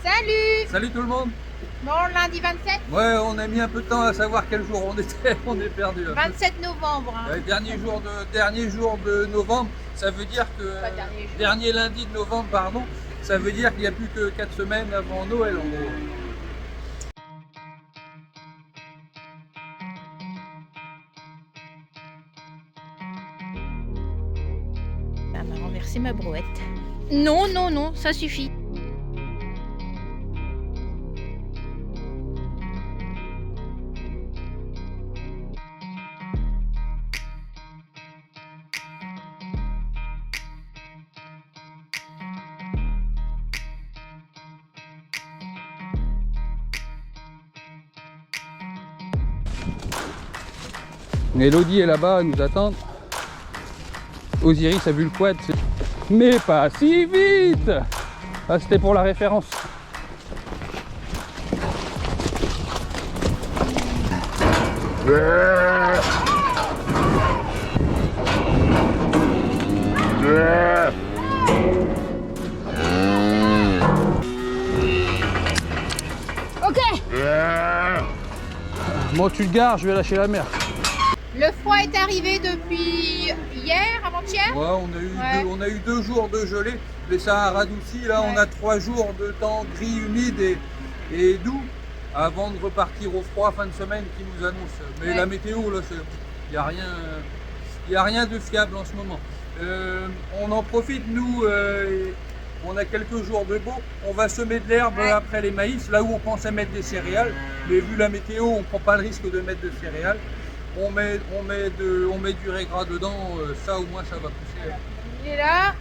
Salut! Salut tout le monde! Bon, lundi 27? Ouais, on a mis un peu de temps à savoir quel jour on était, on est perdu. 27 novembre. Hein. Dernier jour de novembre, ça veut dire que... Dernier lundi de novembre, pardon, ça veut dire qu'il n'y a plus que 4 semaines avant Noël en gros. Ça m'a renversé ma brouette. Non, non, non, ça suffit. Elodie est là-bas, elle nous attend. Osiris a vu le quad, mais pas si vite! Ah, c'était pour la référence. Ok. Bon, tu le gares, je vais lâcher la mer. Le froid est arrivé depuis hier, avant-hier. Ouais, on a eu 2 jours de gelée, mais ça a radouci. Là, ouais. On a 3 jours de temps gris, humide et doux avant de repartir au froid fin de semaine qui nous annonce. Mais ouais. La météo, là, il n'y a rien de fiable en ce moment. On en profite, nous, on a quelques jours de beau. On va semer de l'herbe après les maïs, là où on pensait mettre des céréales. Mais vu la météo, on ne prend pas le risque de mettre de céréales. On met du régras dedans, ça au moins ça va pousser. Il est là,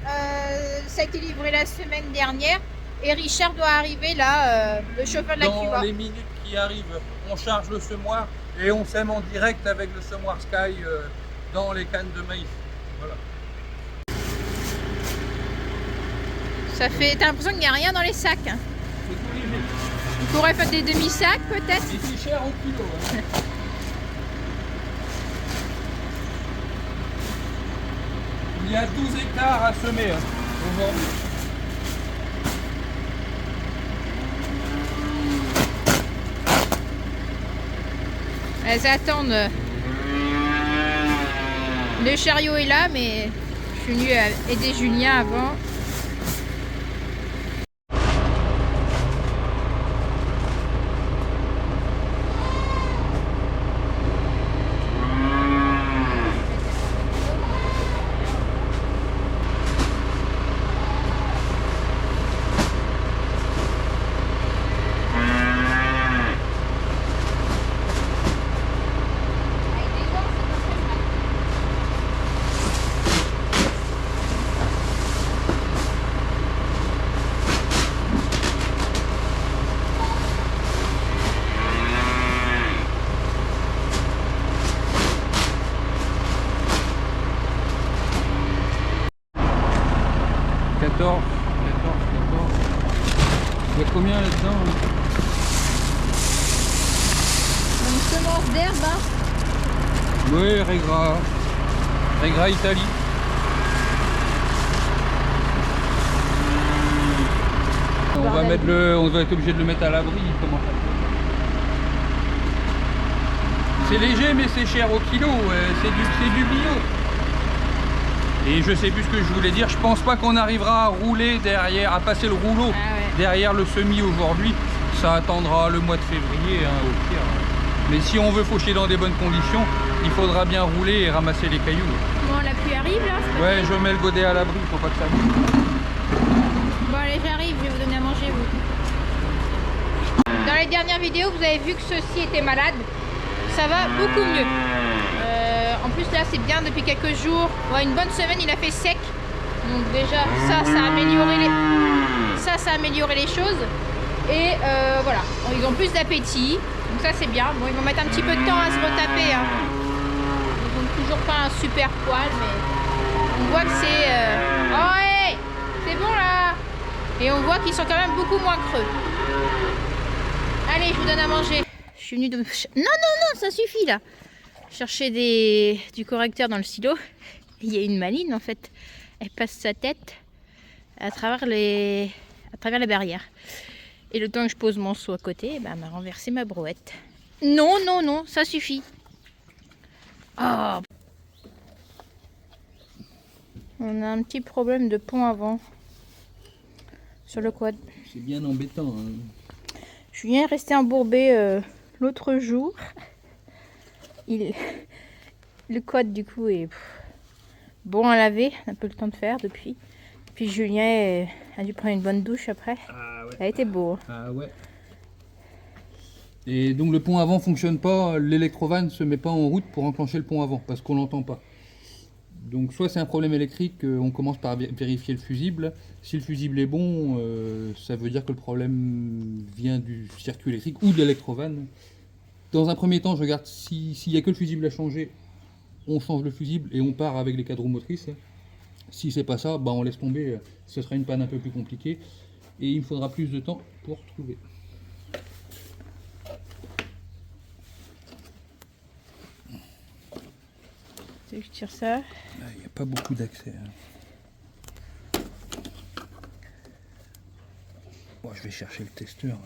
ça a été livré la semaine dernière et Richard doit arriver là, le chauffeur de la Cuva. Dans les minutes qui arrivent, on charge le semoir et on sème en direct avec le semoir Sky dans les cannes de maïs. Voilà. Ça fait, t'as l'impression qu'il n'y a rien dans les sacs. Hein. C'est tout léger. Il pourrait faire des demi-sacs peut-être. Et c'est cher au kilo. Hein. Il y a 12 hectares à semer aujourd'hui. Elles attendent. Le chariot est là, mais je suis venue aider Julien avant. Il y a combien là-dedans? Une semence d'herbe. Hein. Oui, Régras Italie. On va être obligé de le mettre à l'abri. C'est léger mais c'est cher au kilo, c'est du bio. Et je sais plus ce que je voulais dire, je pense pas qu'on arrivera à rouler derrière, à passer le rouleau derrière le semis aujourd'hui. Ça attendra le mois de février hein, au pire. Mais si on veut faucher dans des bonnes conditions, il faudra bien rouler et ramasser les cailloux. Bon, la pluie arrive là. Ouais, je mets le godet à l'abri, faut pas que ça bouge. Bon allez, j'arrive, je vais vous donner à manger vous. Dans les dernières vidéos, vous avez vu que ceci était malade. Ça va beaucoup mieux. En plus là c'est bien depuis quelques jours, ouais, une bonne semaine il a fait sec, donc déjà ça a amélioré les choses et voilà, bon, ils ont plus d'appétit, donc ça c'est bien. Bon, ils vont mettre un petit peu de temps à se retaper, hein. Ils n'ont toujours pas un super poil, mais on voit que c'est oh hey, c'est bon là, et on voit qu'ils sont quand même beaucoup moins creux. Allez, je vous donne à manger. Je suis venue de... Non, ça suffit là. Chercher du correcteur dans le silo. Il y a une maline en fait. Elle passe sa tête à travers la barrière. Et le temps que je pose mon seau à côté, elle m'a renversé ma brouette. Non, non, non, ça suffit. Oh. On a un petit problème de pont avant sur le quad. C'est bien embêtant. Hein. Julien est resté embourbé l'autre jour. Le quad du coup est bon à laver. On a peu le temps de faire depuis. Puis Julien a dû prendre une bonne douche après. Ah ouais. Ça a été beau. Ah ouais. Et donc le pont avant fonctionne pas, l'électrovan se met pas en route pour enclencher le pont avant parce qu'on l'entend pas. Donc soit c'est un problème électrique, on commence par vérifier le fusible. Si le fusible est bon, ça veut dire que le problème vient du circuit électrique ou de l'électrovan. Dans un premier temps, je regarde s'il n'y a que le fusible à changer, on change le fusible et on part avec les 4 roues motrices. Si c'est pas ça, on laisse tomber, ce sera une panne un peu plus compliquée et il me faudra plus de temps pour trouver. Je tire ça. Il n'y a pas beaucoup d'accès. Bon, je vais chercher le testeur.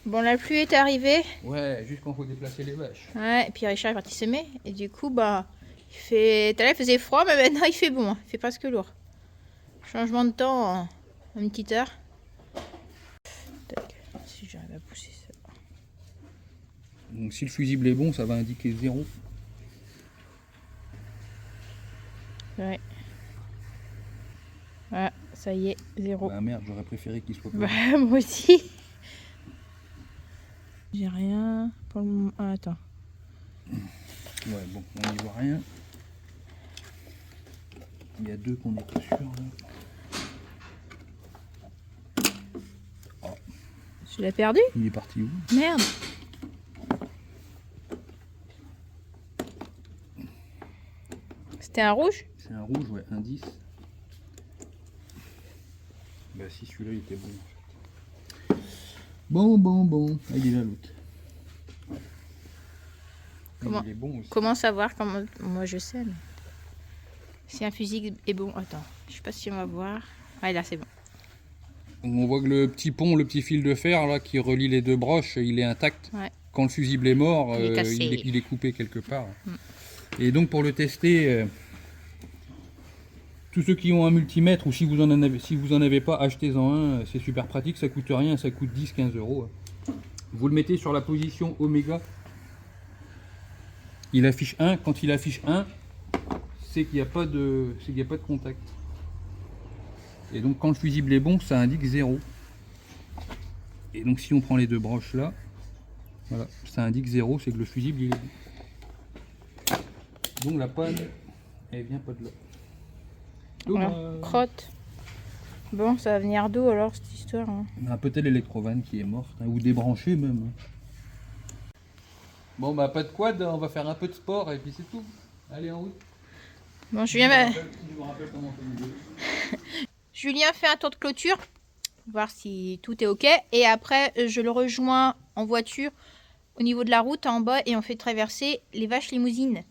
Bon, la pluie est arrivée. Ouais, juste quand il faut déplacer les vaches. Ouais, et puis Richard est parti semer. Et du coup, il fait... Tout à l'heure, il faisait froid, mais maintenant, il fait bon. Hein. Il fait presque lourd. Changement de temps en une petite heure. Tac. Si j'arrive à pousser ça. Donc, si le fusible est bon, ça va indiquer 0. Ouais. Ah, ça y est, 0. Bah merde, j'aurais préféré qu'il soit pas. Moi aussi. J'ai rien pour le moment. Ah, attends. Ouais, bon, on n'y voit rien. Il y a 2 qu'on n'est pas sûr là. Oh. Tu l'as perdu? Il est parti où? Merde. C'était un rouge? C'est un rouge, ouais, un 10. Bah si celui-là il était bon en fait. Bon. Ah, il est là l'autre. Comment, il est bon aussi. Comment savoir? Moi je sais. Mais... Si un fusible est bon. Attends, je sais pas si on va voir. Ouais, là c'est bon. On voit que le petit pont, le petit fil de fer là qui relie les 2 broches, il est intact. Ouais. Quand le fusible est mort, il est coupé quelque part. Et donc pour le tester, tous ceux qui ont un multimètre ou si vous en avez pas, achetez-en un. C'est super pratique, ça coûte rien, ça coûte 10-15 €. Vous le mettez sur la position oméga. Il affiche 1. Quand il affiche 1, c'est qu'il n'y a pas de contact. Et donc quand le fusible est bon, ça indique 0. Et donc si on prend les 2 broches là, voilà, ça indique 0, c'est que le fusible il est bon. Donc la panne, elle vient pas de là. Voilà. Crotte. Bon, ça va venir d'où alors cette histoire hein? Peut-être l'électrovan qui est morte, hein, ou débranché même. Bon pas de quad, on va faire un peu de sport et puis c'est tout. Allez en route. Bon, Julien fait un tour de clôture, voir si tout est ok. Et après, je le rejoins en voiture au niveau de la route en bas et on fait traverser les vaches limousines.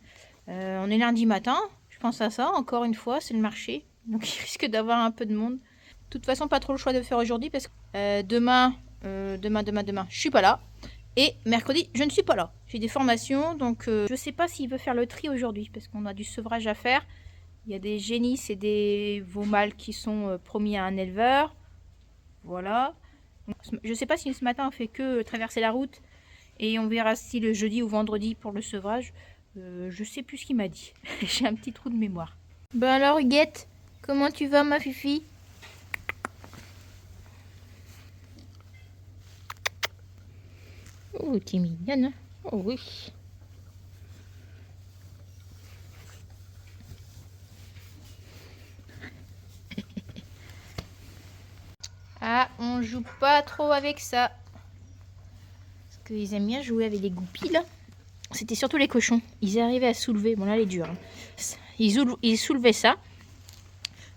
On est lundi matin, je pense à ça, encore une fois, c'est le marché. Donc il risque d'avoir un peu de monde. De toute façon, pas trop le choix de faire aujourd'hui parce que demain, je suis pas là. Et mercredi, je ne suis pas là. J'ai des formations, donc je sais pas s'il veut faire le tri aujourd'hui parce qu'on a du sevrage à faire. Il y a des génisses et des veaux mâles qui sont promis à un éleveur. Voilà. Donc, je sais pas si ce matin on fait que traverser la route et on verra si le jeudi ou vendredi pour le sevrage. Je sais plus ce qu'il m'a dit. J'ai un petit trou de mémoire. Ben alors Huguette, comment tu vas ma fifi? Oh, t'es mignonne, hein? Oh oui. Ah, on joue pas trop avec ça. Parce qu'ils aiment bien jouer avec les goupilles, là. C'était surtout les cochons. Ils arrivaient à soulever. Bon, là, elle est dure. Hein. Ils soulevaient ça.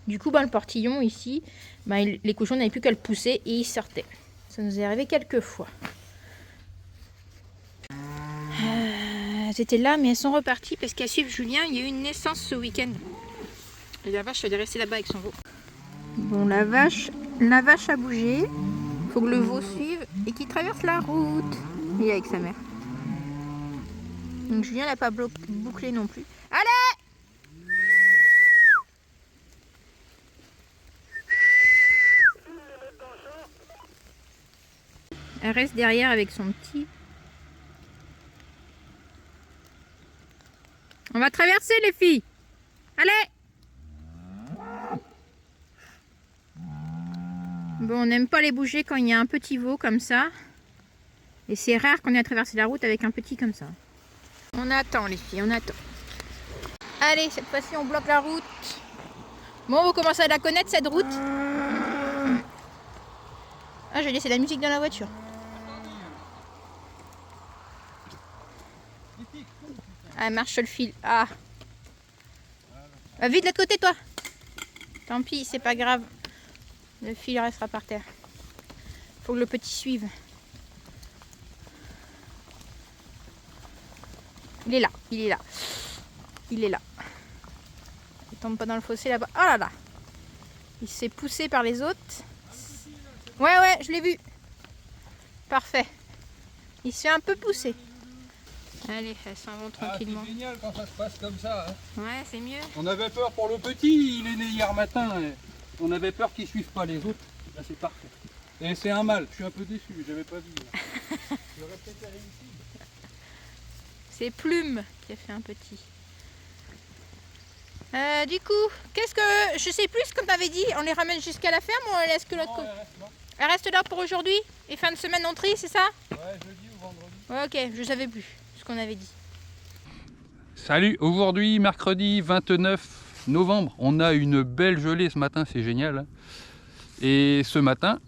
Du coup, le portillon, ici, les cochons n'avaient plus qu'à le pousser et ils sortaient. Ça nous est arrivé quelques fois. Elles étaient là, mais elles sont reparties parce qu'à suivre Julien, il y a eu une naissance ce week-end. Et la vache, elle est restée là-bas avec son veau. Bon, la vache a bougé. Faut que le veau suive et qu'il traverse la route. Il est avec sa mère. Donc Julien l'a pas bouclé non plus. Allez! Elle reste derrière avec son petit. On va traverser les filles. Allez! Bon, on n'aime pas les bouger quand il y a un petit veau comme ça. Et c'est rare qu'on ait à traverser la route avec un petit comme ça. On attend les filles, on attend. Allez, cette fois-ci on bloque la route. Bon, vous commencez à la connaître cette route. Ah, j'ai laissé la musique dans la voiture. Ah, marche sur le fil. Ah. Va vite de l'autre côté, toi. Tant pis, c'est pas grave. Le fil restera par terre. Faut que le petit suive. Il est là, il est là. Il est là. Il tombe pas dans le fossé là-bas. Oh là là. Il s'est poussé par les autres. Ouais, ouais, je l'ai vu. Parfait. Il se fait un peu pousser. Allez, elles s'en vont tranquillement. C'est génial quand ça se passe comme ça. Hein. Ouais, c'est mieux. On avait peur pour le petit, il est né hier matin. On avait peur qu'il ne suive pas les autres. Là, c'est parfait. Et c'est un mâle, je suis un peu déçu, j'avais pas vu. J'aurais peut-être la réussite. C'est Plume qui a fait un petit. Du coup, qu'est-ce que... Je sais plus ce qu'on t'avait dit. On les ramène jusqu'à la ferme ou on les laisse que l'autre côté? Elle reste là pour aujourd'hui? Et fin de semaine on trie, c'est ça? Ouais, jeudi ou vendredi. Ouais, ok, je savais plus ce qu'on avait dit. Salut, aujourd'hui mercredi 29 novembre, on a une belle gelée ce matin, c'est génial. Hein. Et ce matin,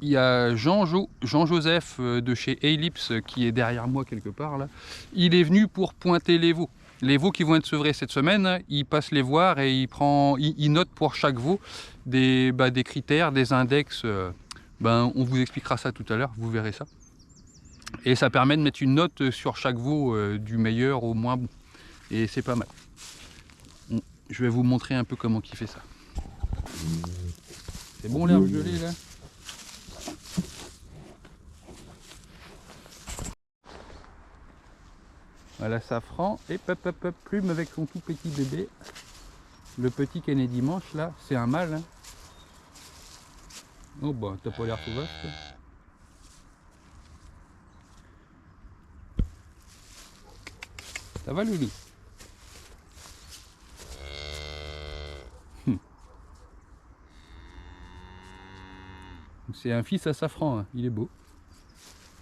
il y a Jean-Joseph de chez Ellipse qui est derrière moi quelque part là. Il est venu pour pointer les veaux. Les veaux qui vont être sevrés cette semaine, il passe les voir et il note pour chaque veau des critères, des index. On vous expliquera ça tout à l'heure, vous verrez ça. Et ça permet de mettre une note sur chaque veau du meilleur au moins bon. Et c'est pas mal. Bon, je vais vous montrer un peu comment il fait ça. C'est bon l'herbe gelée là? Voilà Safran et Plume avec son tout petit bébé. Le petit qui est né dimanche là, c'est un mâle. Hein. Oh bah t'as pas l'air sauvage toi. Ça va Loulou? C'est un fils à Safran, hein. Il est beau.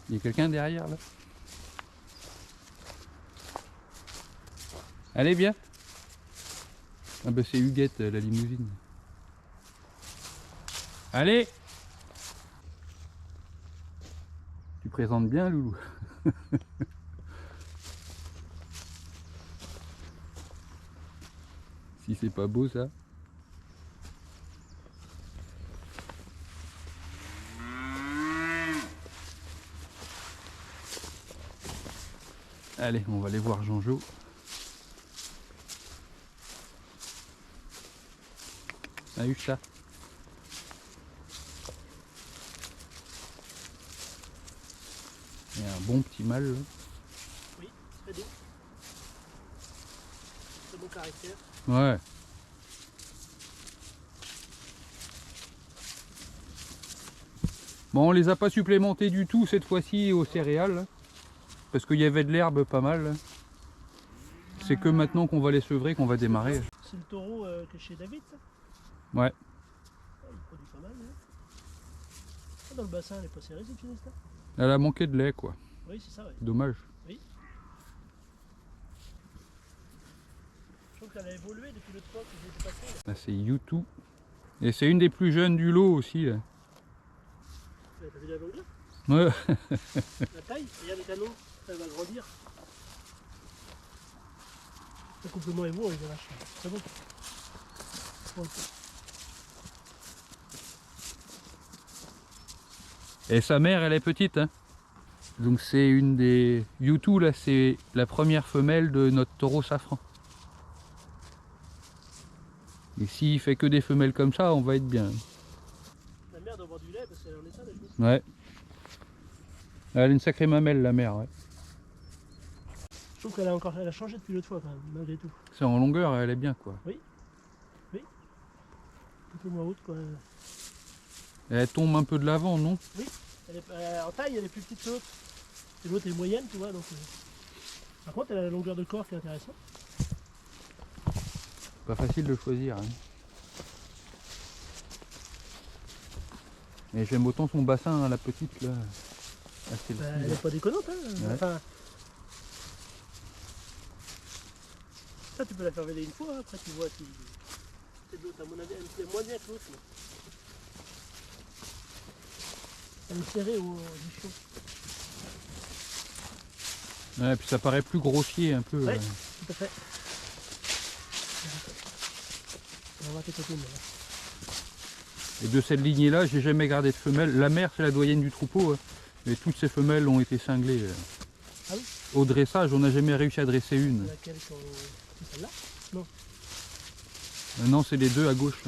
Il y a quelqu'un derrière là. Allez bien. Ah bah c'est Huguette la limousine. Allez. Tu présentes bien Loulou. Si c'est pas beau ça. Allez, on va aller voir Jean-Jo. On a eu ça. Il y a un bon petit mâle là. Oui, très beau. Très beau caractère. Ouais. Bon, on les a pas supplémentés du tout cette fois-ci aux céréales. Là, parce qu'il y avait de l'herbe pas mal. Là. C'est que maintenant qu'on va les sevrer qu'on va démarrer. C'est le taureau que chez David, ça? Ouais. Ah, il produit pas mal, hein. Ah, dans le bassin, elle est pas serrée cette finesse là? Elle a manqué de lait quoi. Oui, c'est ça, oui. Dommage. Oui. Je trouve qu'elle a évolué depuis l'autre fois que j'ai passé. Là c'est YouTube. Et c'est une des plus jeunes du lot aussi. Là. T'as vu la longueur? Ouais. La taille? Regarde le canon, elle va grandir. Le complément est bon, les vaches. C'est bon. Bon. Et sa mère elle est petite. Hein. Donc c'est une des... YouTube là c'est la première femelle de notre taureau Safran. Et s'il fait que des femelles comme ça, on va être bien. La mère l'air d'avoir du lait parce qu'elle est en état d'être. Ouais. Elle a une sacrée mamelle, la mère, ouais. Je trouve qu'elle a changé depuis l'autre fois quand même, malgré tout. C'est en longueur, elle est bien, quoi. Un peu moins haute quoi. Elle tombe un peu de l'avant, non? En taille, elle est plus petite que l'autre. Et l'autre est moyenne, tu vois. Donc, par contre, elle a la longueur de corps qui est intéressante. Pas facile de choisir. Hein. Et j'aime autant son bassin, hein, la petite, là. Ah, Elle n'est pas déconnante, hein. Ouais. Enfin, ça, tu peux la faire véler une fois, hein. Après tu vois si... L'autre, à mon avis, elle est moins bien que l'autre. Elle est serrée au bichon. Ouais, puis ça paraît plus grossier un peu. Ouais, tout à fait. On va voir tes copines là. Et de cette lignée-là, j'ai jamais gardé de femelle. La mère, c'est la doyenne du troupeau. Hein. Mais toutes ces femelles ont été cinglées. Ah oui? Au dressage, on n'a jamais réussi à dresser une. Laquelle sont... C'est celle-là? Non. Non, c'est les deux à gauche.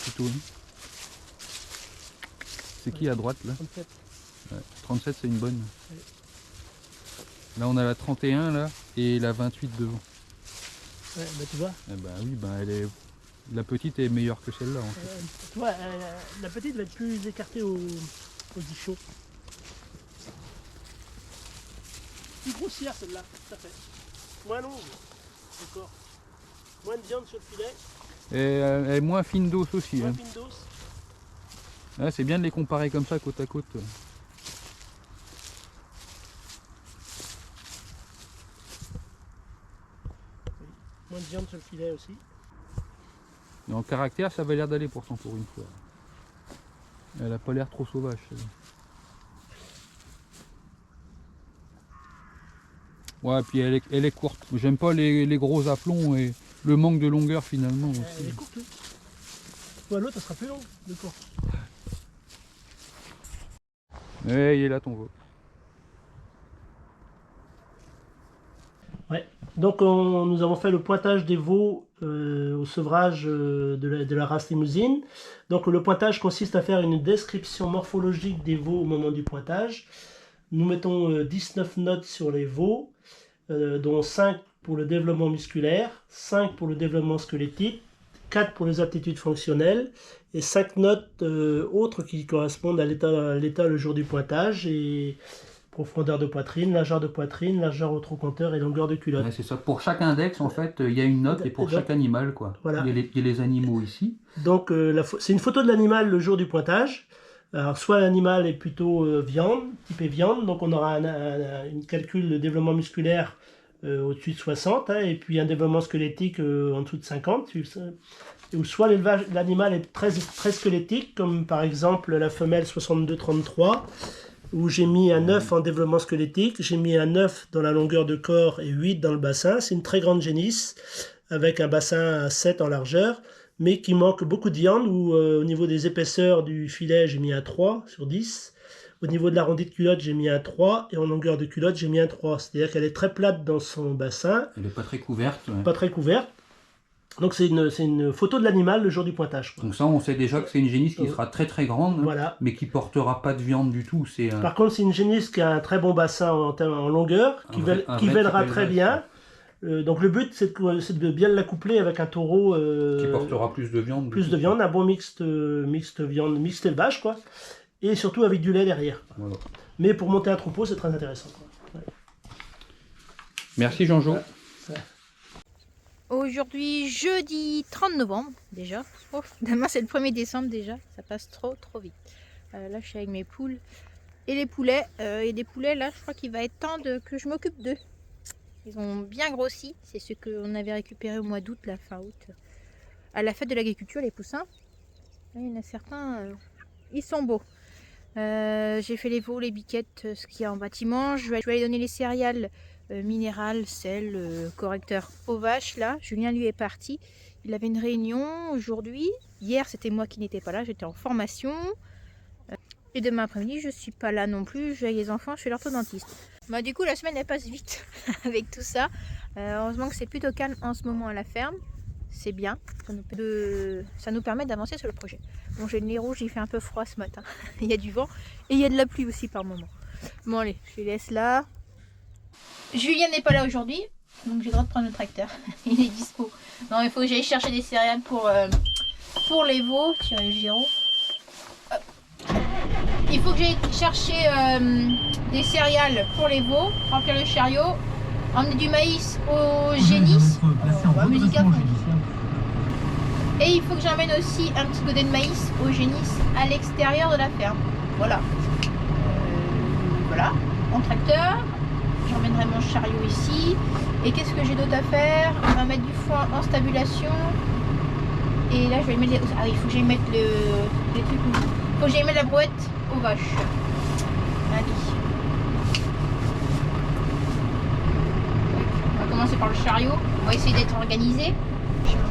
Plutôt. Hein. C'est qui à droite là? 37. Ouais, 37, c'est une bonne. Ouais. Là, on a la 31 là et la 28 devant. Ouais, bah tu vois. Eh ben oui, ben elle est. La petite est meilleure que celle-là en fait. Tu vois, la petite va être plus écartée au bichon. Plus grossière celle-là, tout à fait. Moins longue, d'accord. Moins de viande sur le filet, Et elle est moins fine d'os aussi. moins Hein. fine d'os. Ouais, c'est bien de les comparer comme ça côte à côte. Moins de viande sur le filet aussi. Et en caractère, ça avait l'air d'aller pourtant pour une fois. Elle a pas l'air trop sauvage. Celle-là. Ouais, puis elle est courte. J'aime pas les gros aplombs et le manque de longueur finalement. Elle Aussi. est courte, oui. Ouais, l'autre, elle sera plus longue, de courte. Et il est là ton veau. Ouais. Donc nous avons fait le pointage des veaux au sevrage de la race limousine. Donc le pointage consiste à faire une description morphologique des veaux au moment du pointage. Nous mettons 19 notes sur les veaux, dont 5 pour le développement musculaire, 5 pour le développement squelettique, 4 pour les aptitudes fonctionnelles et 5 notes autres qui correspondent à l'état le jour du pointage et profondeur de poitrine, largeur au trot-compteur et longueur de culotte. Ouais, c'est ça. Pour chaque index, en fait, il y a une note et pour chaque animal, quoi. Voilà. Il y a les animaux ici. Donc c'est une photo de l'animal le jour du pointage. Alors, soit l'animal est plutôt typé viande, donc on aura un calcul de développement musculaire au-dessus de 60, hein, et puis un développement squelettique en dessous de 50. Ou soit l'animal est très squelettique, comme par exemple la femelle 62-33, où j'ai mis un 9 en développement squelettique, j'ai mis un 9 dans la longueur de corps et 8 dans le bassin. C'est une très grande génisse, avec un bassin à 7 en largeur, mais qui manque beaucoup de viande, où au niveau des épaisseurs du filet, j'ai mis un 3 sur 10. Au niveau de l'arrondi de culotte, j'ai mis un 3, et en longueur de culotte, j'ai mis un 3. C'est-à-dire qu'elle est très plate dans son bassin. Elle n'est pas très couverte. Ouais. Pas très couverte. Donc c'est une photo de l'animal le jour du pointage. Quoi. Donc ça, on sait déjà que c'est une génisse qui sera très très grande, voilà. Mais qui portera pas de viande du tout. Par contre, c'est une génisse qui a un très bon bassin en longueur, qui vêlera très bien. Donc le but, c'est de bien l'accoupler avec un taureau qui portera plus de viande. Plus de viande, un bon mixte viande, mixte élevage, quoi. Et surtout avec du lait derrière. Voilà. Mais pour monter un troupeau, c'est très intéressant. Quoi. Ouais. Merci Jean-Jo. Ouais. Aujourd'hui, jeudi 30 novembre déjà. Oh, demain c'est le 1er décembre déjà. Ça passe trop vite. Là je suis avec mes poules et les poulets. Et des poulets là, je crois qu'il va être temps que je m'occupe d'eux. Ils ont bien grossi. C'est ce qu'on avait récupéré au mois d'août, la fin août. À la fête de l'agriculture, les poussins. Là, il y en a certains, ils sont beaux. J'ai fait les veaux, les biquettes, ce qu'il y a en bâtiment. Je vais aller donner les céréales minérales, sel, correcteur aux vaches. Là, Julien lui est parti. Il avait une réunion aujourd'hui. Hier, c'était moi qui n'étais pas là. J'étais en formation. Et demain après-midi, je suis pas là non plus. J'ai les enfants, je suis l'orthodontiste. Bah, du coup, la semaine elle passe vite avec tout ça. Heureusement que c'est plutôt calme en ce moment à la ferme. C'est bien. Ça nous permet d'avancer sur le projet. Bon, j'ai le nez rouge, il fait un peu froid ce matin. Il y a du vent et il y a de la pluie aussi par moment. Bon allez, je les laisse là. Julien n'est pas là aujourd'hui, donc j'ai le droit de prendre le tracteur. Il est dispo. Non, il faut que j'aille chercher des céréales pour les veaux. Tiens, les gyros. Il faut que j'aille chercher des céréales pour les veaux, remplir le chariot, emmener du maïs au génisse. Et il faut que j'emmène aussi un petit godet de maïs au génisse à l'extérieur de la ferme. Voilà. Voilà, en tracteur. J'emmènerai mon chariot ici. Et qu'est-ce que j'ai d'autre à faire? On va mettre du foin en stabulation. Et là, je vais mettre les... Ah, il faut que j'aille mettre les trucs. Il faut que j'aille mettre la brouette aux vaches. Allez. On va commencer par le chariot. On va essayer d'être organisé. Le chariot.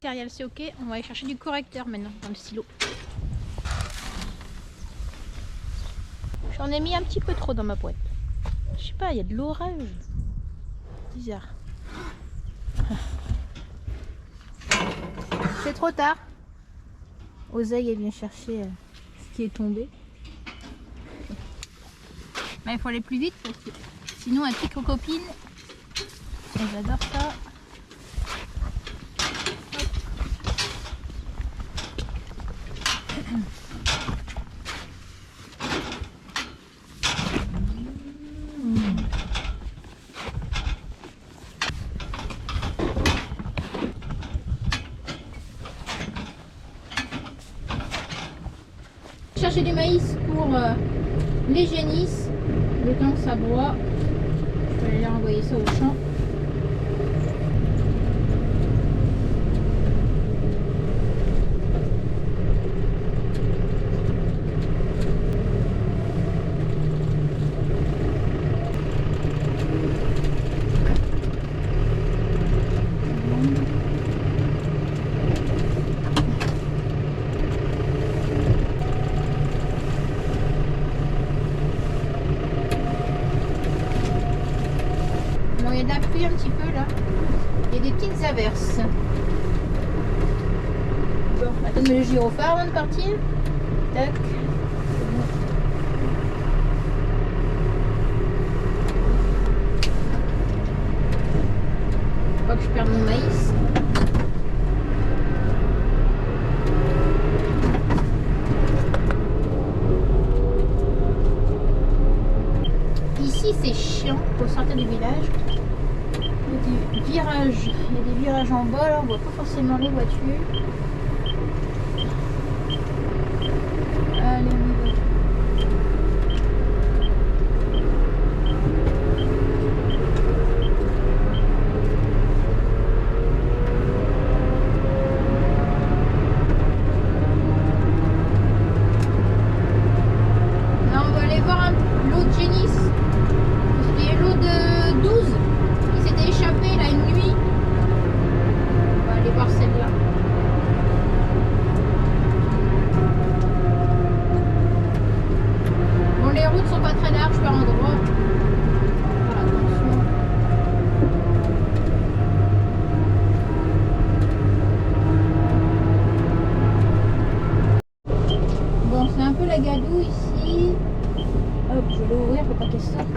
Céréales, c'est ok. On va aller chercher du correcteur maintenant dans le silo. J'en ai mis un petit peu trop dans ma boîte. Je sais pas, il y a de l'orage. Bizarre. C'est trop tard. Oseille, elle vient chercher ce qui est tombé. Mais il faut aller plus vite parce que sinon elle pique aux copines. Et j'adore ça. Chercher du maïs pour les génisses, le temps que ça broie. Je vais aller leur envoyer ça au champ. Il y a de la pluie un petit peu là. Il y a des petites averses. Bon, attends de mettre le gyrophare avant de partir. Tac. Faut pas que je perde mon maïs. ici c'est chiant pour sortir du village. Il y a des virages en bas, là on voit pas forcément les voitures. Allez, on y va. Là, on va aller voir l'eau de Génis. Il y a l'eau de 12 qui s'était échappée là une nuit. On va aller voir celle-là. Bon, les routes sont pas très larges par endroit. Faire attention. Bon, c'est un peu la gadoue ici. Hop, je vais l'ouvrir pour pas qu'elle sorte.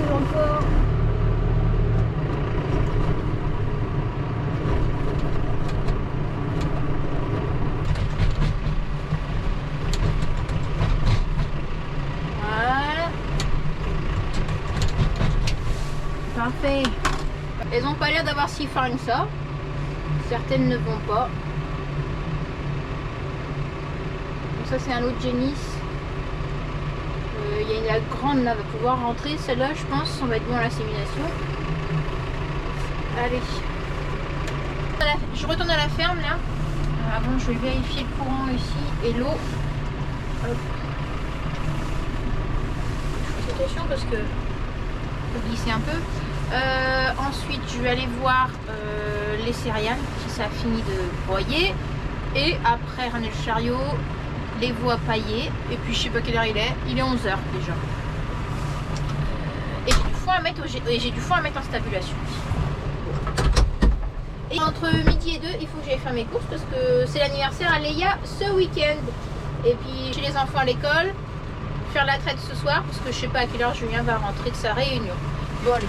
Encore. Voilà. Parfait. Elles n'ont pas l'air d'avoir si faim que ça. Certaines ne vont pas. Donc ça c'est un lot de Génis. Il y a une grande là, va pouvoir rentrer. Celle-là, je pense, on va être bon à l'assimilation. Allez. Je retourne à la ferme là. Avant, je vais vérifier le courant ici et l'eau. Hop. Je fais attention parce que faut glisser un peu. Ensuite, je vais aller voir les céréales si ça a fini de broyer. Et après, ramener le chariot. Les voies paillées, et puis je sais pas quelle heure il est 11h déjà. Et j'ai du foin à mettre en stabulation. Et entre midi et 2, il faut que j'aille faire mes courses parce que c'est l'anniversaire à Léa ce week-end. Et puis chez les enfants à l'école, faire la traite ce soir parce que je sais pas à quelle heure Julien va rentrer de sa réunion. Bon allez,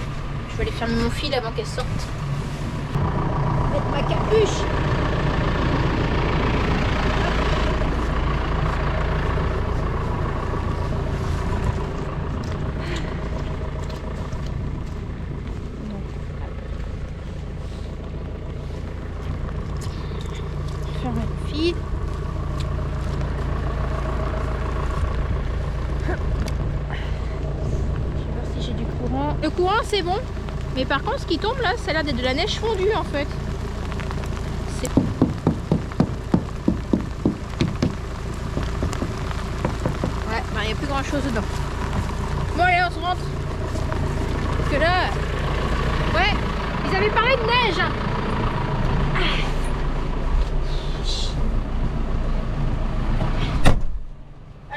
je vais aller fermer mon fil avant qu'elle sorte. Mettre ma capuche. Fil. Je vais voir si j'ai du courant. Le courant c'est bon, mais par contre ce qui tombe là, ça a l'air d'être de la neige fondue en fait. Ouais, il n'y a plus grand chose dedans. Bon allez, on se rentre. Parce que là, ouais, ils avaient parlé de neige.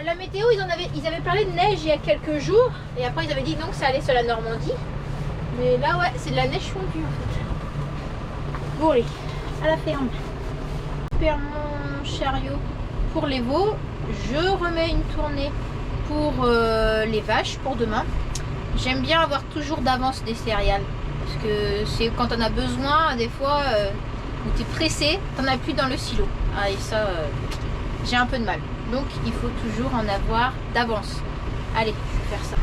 La météo, ils avaient parlé de neige il y a quelques jours et après ils avaient dit non que ça allait sur la Normandie. Mais là ouais, c'est de la neige fondue en fait. Bon allez, à la ferme. Je perds mon chariot pour les veaux. Je remets une tournée pour les vaches pour demain. J'aime bien avoir toujours d'avance des céréales. Parce que c'est quand on a besoin, des fois où tu es pressé, t'en as plus dans le silo. Ah et ça, j'ai un peu de mal. Donc il faut toujours en avoir d'avance. Allez, je vais faire ça.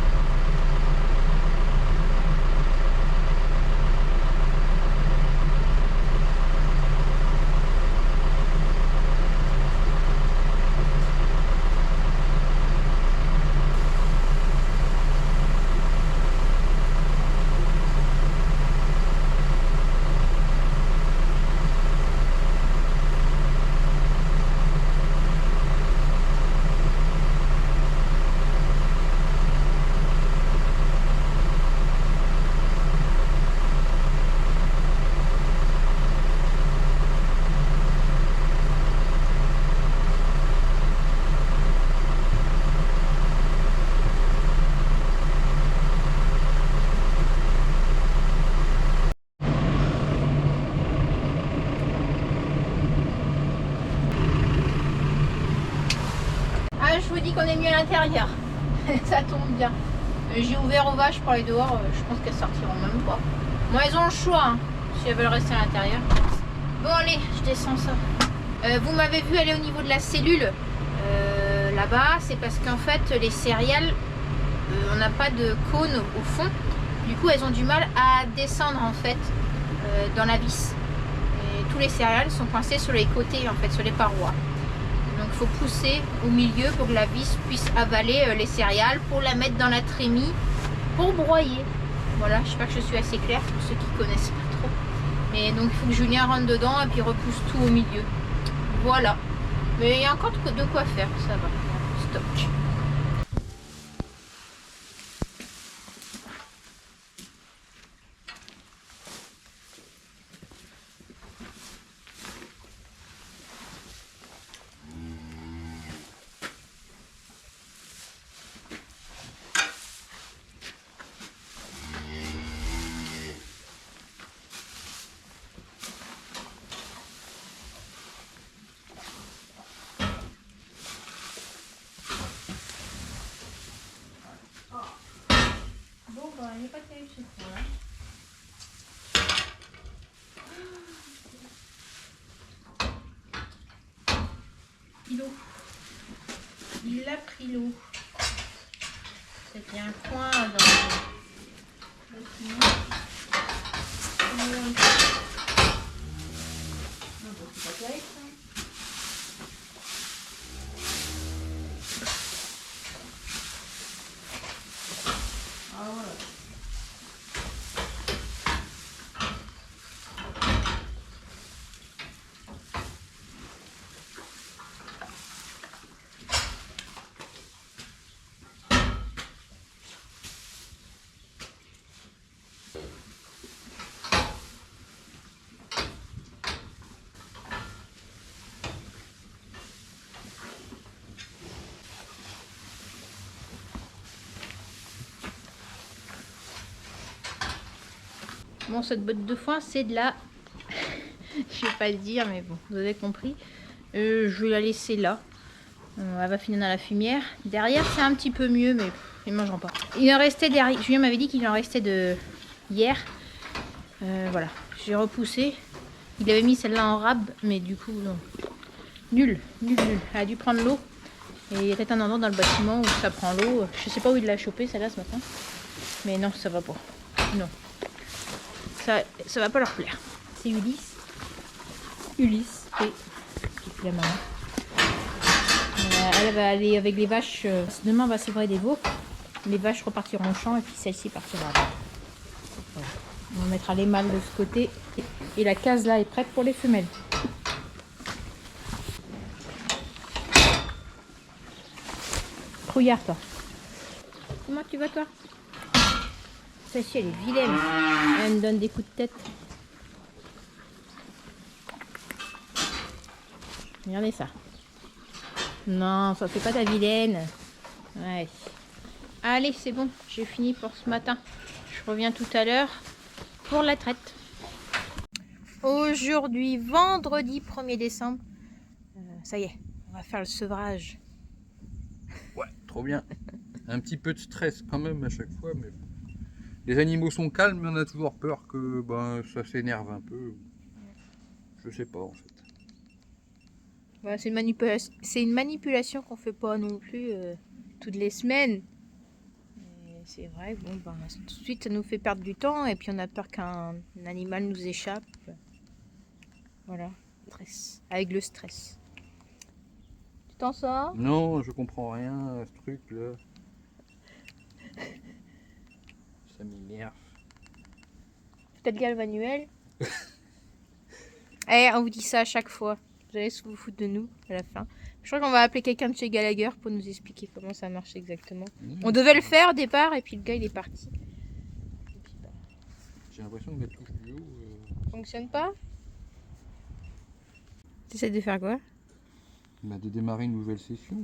je vous dis qu'on est mieux à l'intérieur. Ça tombe bien. J'ai ouvert aux vaches pour aller dehors. Je pense qu'elles sortiront même pas. Bon, elles ont le choix hein, si elles veulent rester à l'intérieur. Bon, allez, je descends ça. Vous m'avez vu aller au niveau de la cellule. Là-bas, c'est parce qu'en fait, les céréales, on n'a pas de cône au fond. Du coup, elles ont du mal à descendre en fait dans la vis. Et tous les céréales sont coincés sur les côtés, en fait, sur les parois. Donc, il faut pousser au milieu pour que la vis puisse avaler les céréales pour la mettre dans la trémie pour broyer. Voilà, je sais pas que je suis assez claire pour ceux qui connaissent pas trop. Mais donc, il faut que Julien rentre dedans et puis repousse tout au milieu. Voilà. Mais il y a encore de quoi faire, ça va. Stock. Il n'est pas terrible ce point là. Il a pris l'eau. C'était un coin dans le bâtiment. C'est pas terrible ça. Ah voilà. Bon, cette botte de foin, c'est de la... je vais pas le dire, mais bon, vous avez compris. Je vais la laisser là. Elle va finir dans la fumière. Derrière, c'est un petit peu mieux, mais ils ne mangeront pas. Il en restait derrière. Julien m'avait dit qu'il en restait de hier. Voilà, j'ai repoussé. Il avait mis celle-là en rab, mais du coup, non. Nul. Elle a dû prendre l'eau. Et il y a peut-être un endroit dans le bâtiment où ça prend l'eau. Je sais pas où il l'a chopé, celle-là, ce matin. Mais non, ça va pas. Non. Ça va pas leur plaire. C'est Ulysse et la maman. Elle va aller avec les vaches. Demain, on va séparer des veaux. Les vaches repartiront au champ et puis celle-ci partira. Voilà. On mettra les mâles de ce côté et la case là est prête pour les femelles. Trouillard, toi. Comment tu vas, toi? Celle-ci, elle est vilaine. Elle me donne des coups de tête. Regardez ça. Non, ça fait pas ta vilaine. Ouais. Allez, c'est bon. J'ai fini pour ce matin. Je reviens tout à l'heure pour la traite. Aujourd'hui, vendredi 1er décembre. Ça y est, on va faire le sevrage. Ouais, trop bien. Un petit peu de stress quand même à chaque fois, mais les animaux sont calmes, mais on a toujours peur que ça s'énerve un peu. Je sais pas en fait. Voilà, c'est une manipulation qu'on fait pas non plus toutes les semaines. C'est vrai, bon, tout de suite ça nous fait perdre du temps et puis on a peur qu'un animal nous échappe. Voilà, stress. Avec le stress. Tu t'en sors? Non, je comprends rien à ce truc là. Ça m'énerve. Peut-être galvanuel. Eh, on vous dit ça à chaque fois. Vous allez se vous foutre de nous à la fin. Je crois qu'on va appeler quelqu'un de chez Gallagher pour nous expliquer comment ça marche exactement. On devait le faire au départ et puis le gars il est parti. J'ai l'impression que la touche du haut... Fonctionne pas? T'essaies de faire quoi? de démarrer une nouvelle session.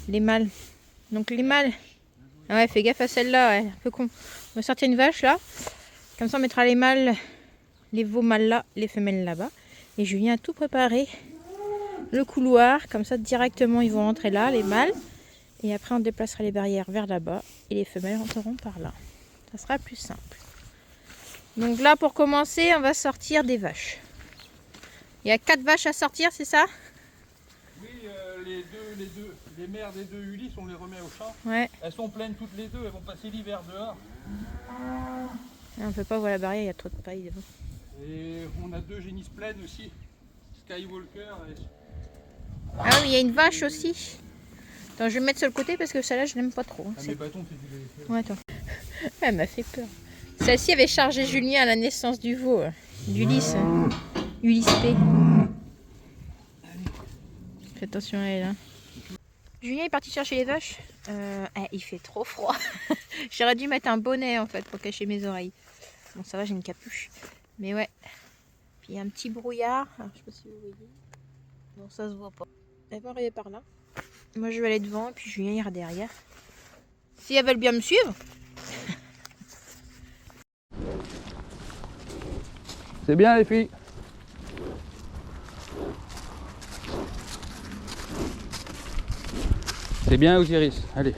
Les mâles. Donc les mâles. Ah ouais, fais gaffe à celle-là, ouais. Un peu con. On va sortir une vache là. Comme ça on mettra les mâles, les veaux mâles là, les femelles là-bas. Et Julien a tout préparé le couloir. Comme ça, directement, ils vont rentrer là, les mâles. Et après, on déplacera les barrières vers là-bas. Et les femelles rentreront par là. Ça sera plus simple. Donc là, pour commencer, on va sortir des vaches. Il y a 4 vaches à sortir, c'est ça? Oui, les mères des 2 Ulysse, on les remet au champ. Ouais. Elles sont pleines toutes les 2, elles vont passer l'hiver dehors. On ne peut pas voir la barrière, il y a trop de paille devant. Et on a 2 génisses pleines aussi. Skywalker et... Ah oui, il y a une vache aussi. Attends, je vais me mettre sur le côté parce que celle-là, je n'aime pas trop. Ah, mes bâtons, c'est du lait. Ouais, attends. Elle m'a fait peur. Celle-ci avait chargé Julien à la naissance du veau, d'Ulysse. Ulysse P. Fais attention à elle. Hein. Julien est parti chercher les vaches. Il fait trop froid. J'aurais dû mettre un bonnet en fait pour cacher mes oreilles. Bon, ça va, j'ai une capuche. Mais ouais. Puis il y a un petit brouillard. Alors, je sais pas si vous voyez. Non, ça se voit pas. Elle va arriver par là. Moi, je vais aller devant et puis Julien ira derrière. Si elles veulent bien me suivre. C'est bien les filles. C'est bien Osiris, allez.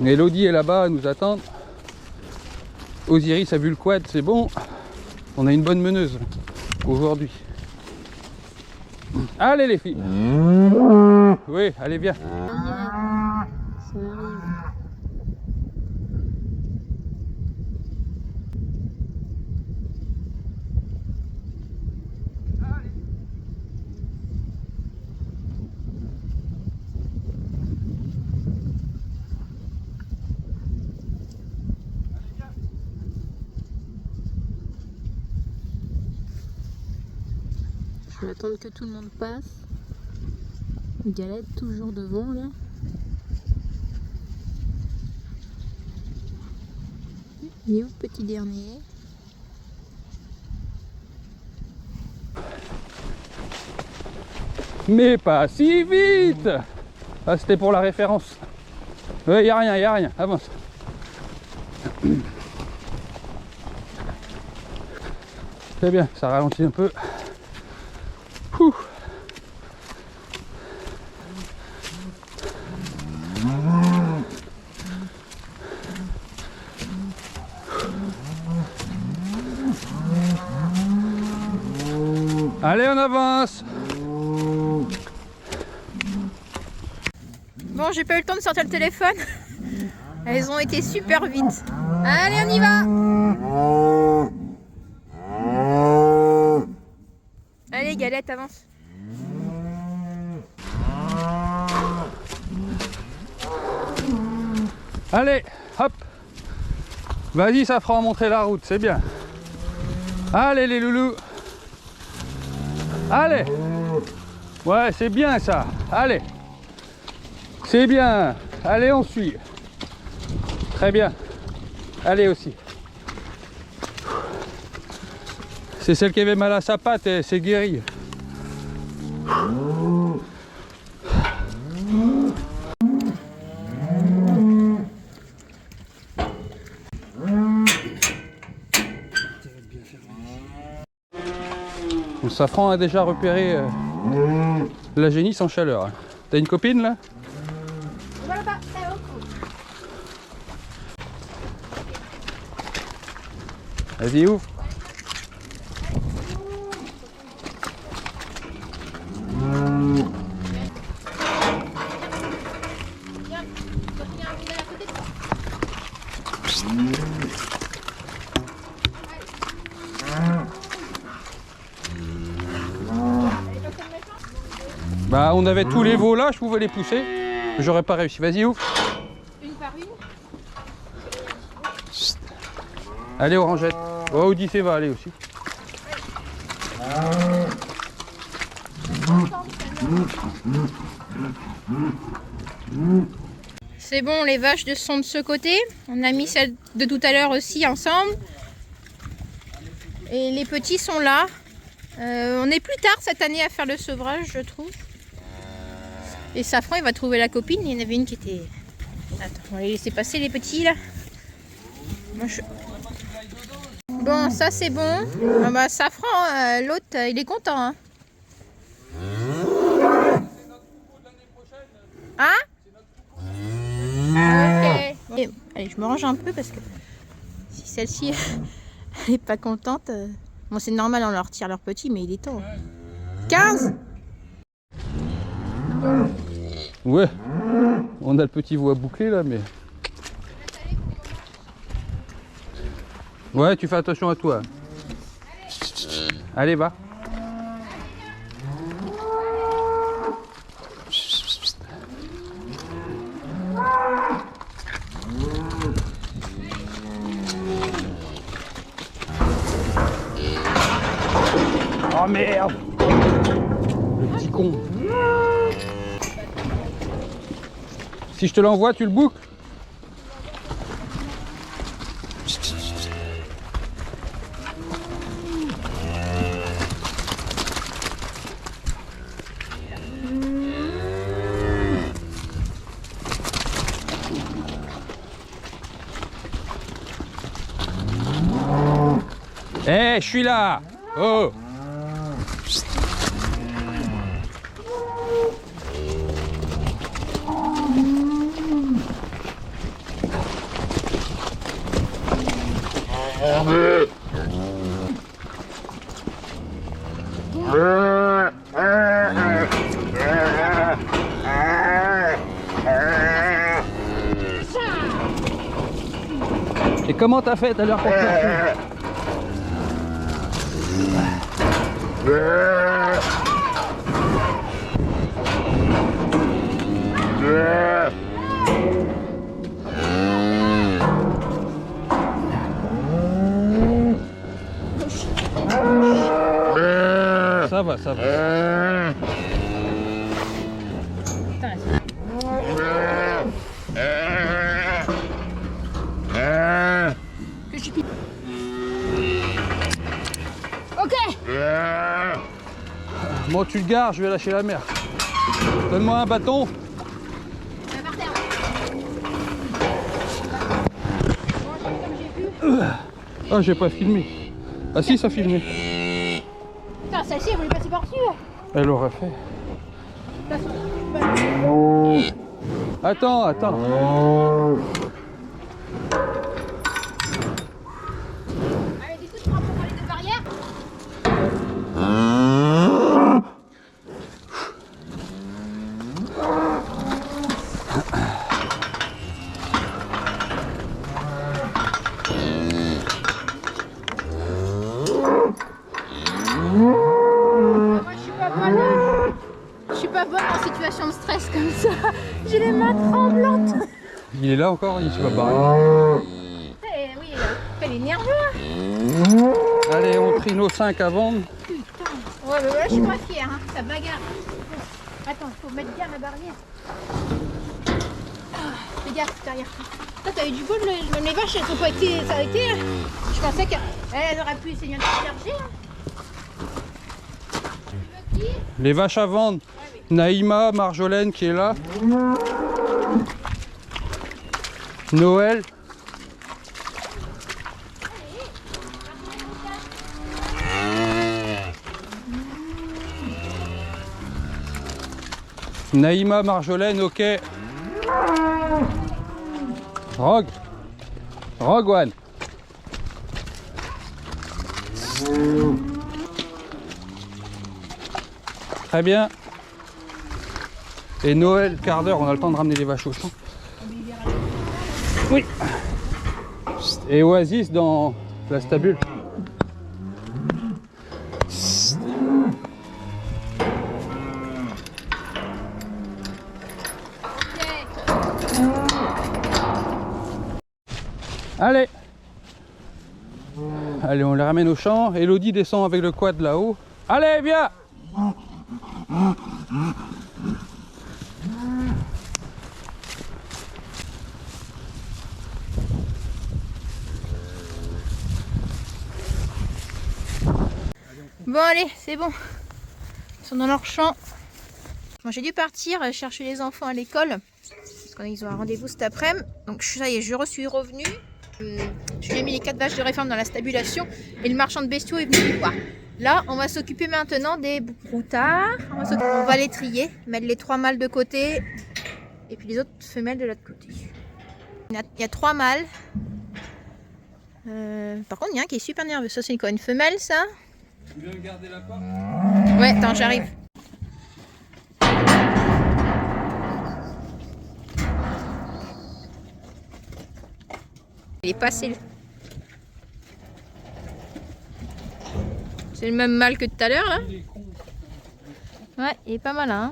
Elodie est là-bas, elle nous attend. Osiris a vu le quad, c'est bon. On a une bonne meneuse aujourd'hui. Allez les filles. Oui, allez viens. Je vais attendre que tout le monde passe. Galette toujours devant là. Il est où le petit dernier? Mais pas si vite. Ah, c'était pour la référence. Il n'y a rien, avance. C'est bien, ça ralentit un peu. Ouh. Allez, on avance. Bon, j'ai pas eu le temps de sortir le téléphone. Elles ont été super vite. Allez, on y va. Allez, Galette, avance. Allez, hop. Vas-y, ça fera montrer la route, c'est bien. Allez les loulous. Allez. Ouais, c'est bien ça. Allez. C'est bien. Allez, on suit. Très bien. Allez aussi. C'est celle qui avait mal à sa patte et c'est guéri. Bon, Safran a déjà repéré la génisse en chaleur. T'as une copine là? Vas-y, ouvre. Bah, on avait tous les veaux là, je pouvais les pousser. J'aurais pas réussi. Vas-y, ouvre. Une par une. Allez, Orangette. Oh, Odyssée va aller aussi. C'est bon, les vaches sont de ce côté. On a mis celles de tout à l'heure aussi ensemble. Et les petits sont là. On est plus tard cette année à faire le sevrage, je trouve. Et Safran, il va trouver la copine. Il y en avait une qui était... Attends, on va les laisser passer les petits là. Moi, Bon, ça c'est bon. Ah bah, Safran, l'autre, il est content. Hein. Hein? Ok. Bon. Allez, je me range un peu parce que si celle-ci elle est pas contente. Bon, c'est normal, on leur tire leur petit, mais il est tôt. 15? Ouais, on a le petit veau à boucler là, mais... Ouais, tu fais attention à toi. Allez, va. Oh merde! Le petit con. Si je te l'envoie, tu le boucles? Eh, je suis là! Oh! Et comment t'as fait à l'heure pour te chercher? Ça va, ça va. Ok. Bon, tu le gares, je vais lâcher la mer. Donne-moi un bâton. Ah, j'ai pas filmé. Ah si, ça filmé. Putain, celle-ci, elle voulait passer par-dessus. Elle aurait fait. Attends, attends. Allez, du coup, tu prends pour les deux barrières. Moi, je suis pas bonne en situation de stress comme ça. J'ai les mains tremblantes. Il est là encore, il se va barrer. Eh, oui, elle est nerveuse. Allez, on trie nos 5 à vendre. Putain. Ouais, mais voilà, je suis pas fière. Hein. Ça bagarre. Attends, il faut mettre bien la barrière. Fais gaffe derrière toi. Toi, t'as eu du bol, même les vaches, elles ont pas été. Ça a été. Je pensais qu'elles auraient pu essayer de berger. Hein. Tu veux qui? Les vaches à vendre. Naïma, Marjolaine qui est là. Noël. Naïma, Marjolaine, ok. Rogue. Rogue One. Très bien. Et Noël, quart d'heure, on a le temps de ramener les vaches au champ. Oui. Et Oasis dans la stabule. Allez. Allez, on les ramène au champ. Elodie descend avec le quad là-haut. Allez, viens. Bon, allez, c'est bon. Ils sont dans leur champ. Bon, j'ai dû partir chercher les enfants à l'école. Parce qu'ils ont un rendez-vous cet après-midi. Donc, ça y est, je suis revenue. Je lui ai mis les 4 vaches de réforme dans la stabulation et le marchand de bestiaux est venu me voir. Là, on va s'occuper maintenant des broutards. On va les trier, mettre les 3 mâles de côté et puis les autres femelles de l'autre côté. Il y a 3 mâles. Par contre, il y a un qui est super nerveux. Ça, c'est quoi, une femelle, ça? Tu viens garder la part? Ouais, attends, j'arrive. Il est passé. C'est le même mâle que tout à l'heure, là? Il est con. Ouais, il est pas malin.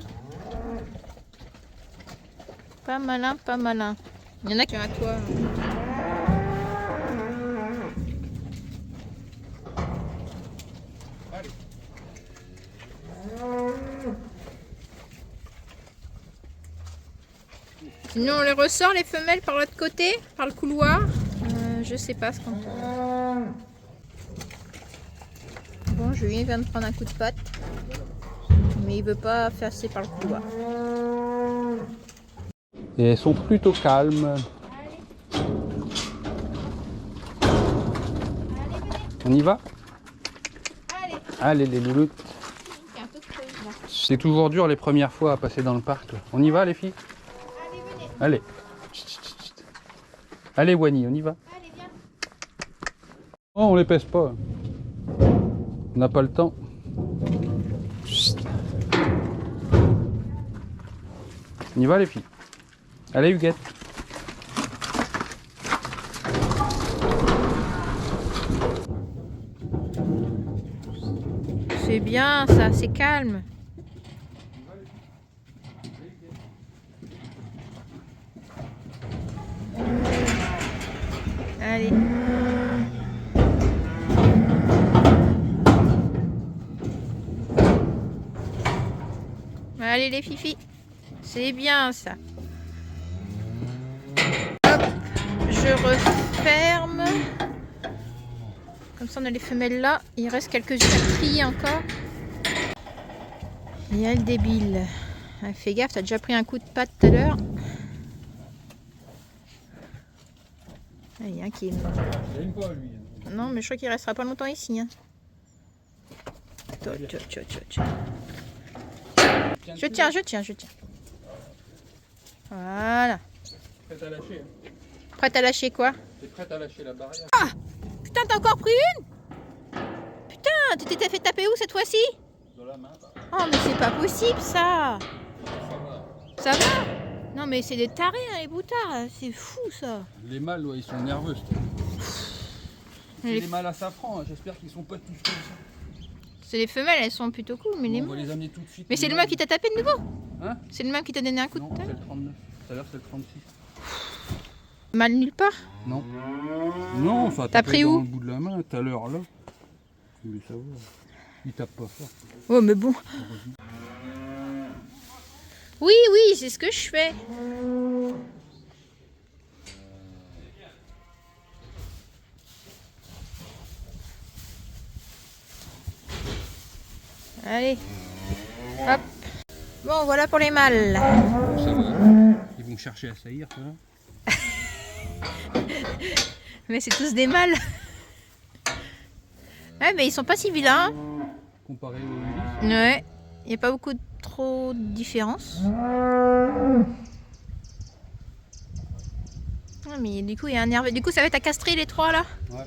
Pas malin, pas malin. Il y en a qui ont un toit. Allez. Sinon, on les ressort, les femelles, par l'autre côté, par le couloir. Je sais pas ce qu'on peut. Bon, Julien vient de prendre un coup de patte. Mais il veut pas passer par le couloir. Et elles sont plutôt calmes. On y va? Allez, Allez les louloutes. il y a un peu de creuse, là. C'est toujours dur les premières fois à passer dans le parc. Là. On y va les filles? Allez, venez. Allez. Chut, chut, chut. Allez Wani, on y va. Allez, viens. Oh, on les pèse pas. On n'a pas le temps. Chut. On y va les filles. Allez Huguette. C'est bien ça, c'est calme. Allez. Allez les fifis. C'est bien ça. Hop, je referme. Comme ça on a les femelles là. Il reste quelques-unes à trier encore. Il y a le débile. Ah, fais gaffe, t'as déjà pris un coup de patte tout à l'heure. Ah, il y a un qui est mort. J'aime pas lui. Non, mais je crois qu'il restera pas longtemps ici. Hein. Je tiens. Voilà. Prête à lâcher. Prête à lâcher quoi? T'es prête à lâcher la barrière? Ah! Putain, t'as encore pris une? Putain, tu t'étais fait taper où cette fois-ci? Dans la main. Bah. Oh, mais c'est pas possible ça! Ça va. Ça va? Non, mais c'est des tarés, hein, les boutards. C'est fou ça. Les mâles, ouais, ils sont nerveux. C'est Les- les mâles à safran. Hein. J'espère qu'ils sont pas tous comme ça. C'est les femelles, elles sont plutôt cool, mais les On va mâles. les amener tout de suite. Mais c'est le mâle qui t'a tapé de nouveau? Hein? C'est le mâle qui t'a donné un coup Non, de c'est tête? le 39. Tout à l'heure, c'est le 36. Mâle nulle part? Non. Non, ça a T'as tapé pris dans où? le bout de la main, tout à l'heure, là. Tu voulais savoir. Il tape pas fort. Oh, mais bon. Oui, c'est ce que je fais. Allez. Hop. Bon, voilà pour les mâles. Ça va. Ils vont chercher à saillir, ça va. Mais c'est tous des mâles. Ouais, mais ils sont pas si vilains. Comparé aux Ulysse. Ouais. Il n'y a pas beaucoup trop de différence. Ah, mais du coup, il y a un nerveux. Du coup, ça va être à castrer les 3 là. Ouais.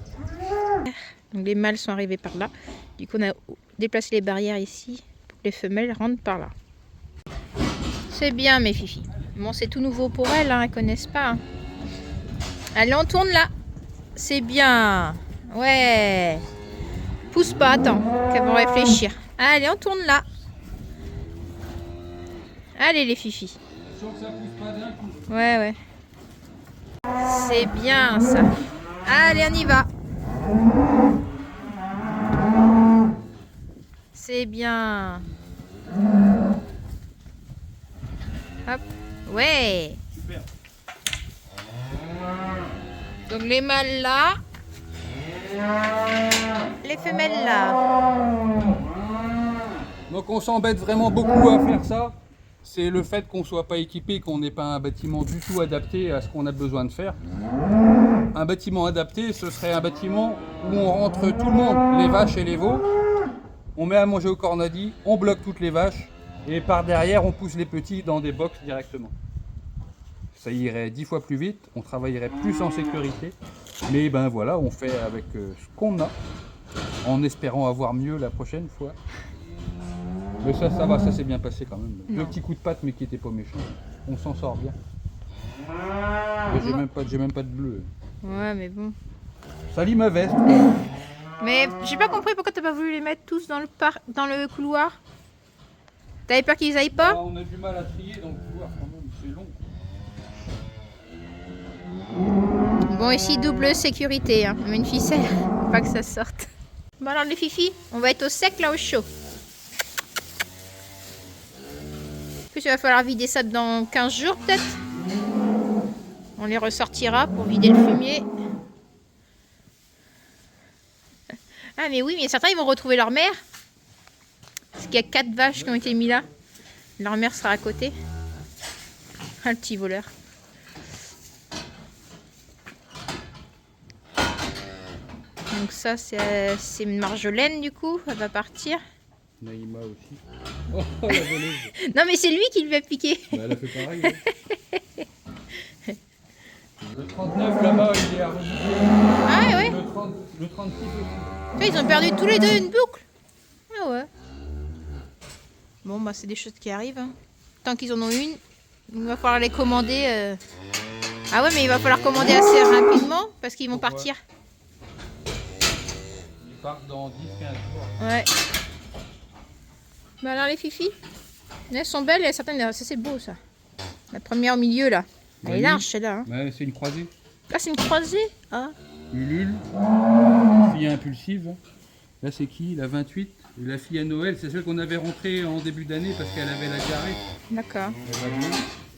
Donc les mâles sont arrivés par là. Du coup, on a déplacé les barrières ici pour que les femelles rentrent par là. C'est bien, mes fifis. Bon, c'est tout nouveau pour elles, hein, elles connaissent pas. Hein. Allez, on tourne là. C'est bien. Ouais. Pousse pas, attends, qu'elles vont réfléchir. Allez, on tourne là. Allez, les fifis. Attention que ça pousse pas d'un coup. Ouais. C'est bien ça. Allez, on y va. C'est bien. Hop. Ouais. Super. Donc les mâles là. Les femelles là. Donc on s'embête vraiment beaucoup à faire ça. C'est le fait qu'on soit pas équipé, qu'on n'ait pas un bâtiment du tout adapté à ce qu'on a besoin de faire. un bâtiment adapté, ce serait un bâtiment où on rentre tout le monde, les vaches et les veaux. On met à manger au cornadi, on bloque toutes les vaches et par derrière on pousse les petits dans des box directement. Ça irait 10 fois plus vite, on travaillerait plus en sécurité. Mais ben voilà, on fait avec ce qu'on a, en espérant avoir mieux la prochaine fois. Mais ça va, ça s'est bien passé quand même. Non. Deux petits coups de patte mais qui étaient pas méchants. On s'en sort bien. Et j'ai même pas de bleu. Ouais, mais bon. Ça lit ma veste. Mais j'ai pas compris pourquoi t'as pas voulu les mettre tous dans le couloir. T'avais peur qu'ils aillent pas? On a du mal à trier dans le couloir quand même, c'est long. Bon, ici, double sécurité. Hein. On met une ficelle, faut pas que ça sorte. Bon alors les filles, on va être au sec là au chaud. En plus, il va falloir vider ça dans 15 jours peut-être. On les ressortira pour vider le fumier. Ah mais oui, mais certains ils vont retrouver leur mère. Parce qu'il y a 4 vaches qui ont été mis là. Leur mère sera à côté. Ah le petit voleur. Donc ça c'est Marjolaine du coup, elle va partir. Naïma aussi. Oh la voleuse. Non mais c'est lui qui lui a piqué. Bah, elle a fait pareil. Hein. Le 39 là-bas il est à reboucler. Ah ouais. Le 36 aussi. Tu vois, ils ont perdu tous les deux une boucle. Ah ouais. Bon bah c'est des choses qui arrivent. Hein. Tant qu'ils en ont une, il va falloir les commander. Ah ouais mais il va falloir commander assez rapidement parce qu'ils vont partir. Ils partent dans 10-15 jours. Ouais. Bah alors les filles, elles sont belles et certaines, ça c'est beau ça. La première au milieu là, elle est large celle-là. Hein. Ouais, c'est une croisée. Ah c'est une croisée. Ah. Ulule, fille impulsive. Là c'est qui? La 28. Et la fille à Noël, c'est celle qu'on avait rentrée en début d'année parce qu'elle avait la diarrhée. D'accord. Elle va bien.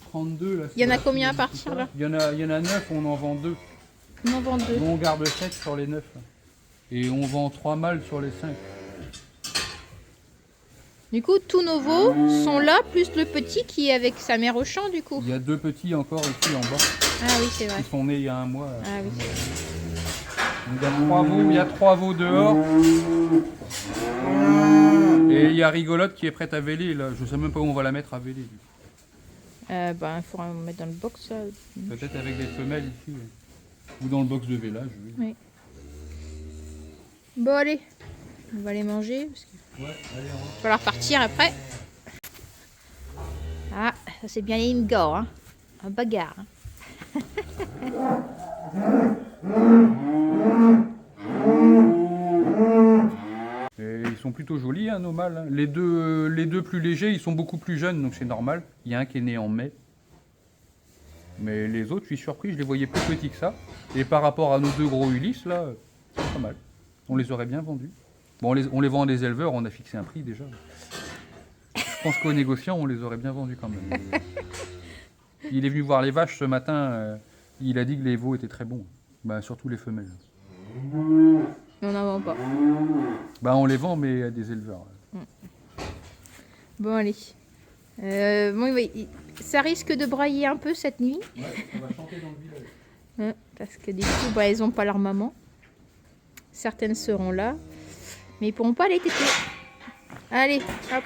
32 là. Il y en a combien à partir là? Il y en a 9, on en vend 2. On en vend 2. Nous on garde 7 sur les 9. Et on vend 3 mâles sur les 5. Du coup, tous nos veaux sont là, plus le petit qui est avec sa mère au champ du coup. Il y a 2 petits encore ici en bas. Ah oui, c'est vrai. Qui sont nés il y a un mois. Ah oui. Donc, il y a 3 veaux dehors. Et il y a Rigolote qui est prête à véler là. Je sais même pas où on va la mettre à véler. Ben, il faudra la mettre dans le box là. Peut-être avec des femelles ici. Ou dans le box de vélage. Oui. Oui. Bon allez, on va aller manger parce qu'il Ouais, allez, va falloir partir après. Ah, ça c'est bien une gore, hein. Un bagarre. Hein. Et ils sont plutôt jolis, hein, nos mâles. Hein. Les deux plus légers, ils sont beaucoup plus jeunes, donc c'est normal. Il y a un qui est né en mai. Mais les autres, je suis surpris, je les voyais plus petits que ça. Et par rapport à nos 2 gros Ulysse, là, c'est pas mal. On les aurait bien vendus. Bon, on les vend à des éleveurs, on a fixé un prix déjà. Je pense qu'aux négociants, on les aurait bien vendus quand même. Il est venu voir les vaches ce matin, il a dit que les veaux étaient très bons. Bah, surtout les femelles. Mais on n'en vend pas. Bah, on les vend, mais à des éleveurs. Bon allez. Bon, oui, ça risque de brailler un peu cette nuit. Ouais, on va chanter dans le village. Parce que du coup, bah, elles n'ont pas leur maman. Certaines seront là. Mais ils pourront pas les téter. Allez, hop.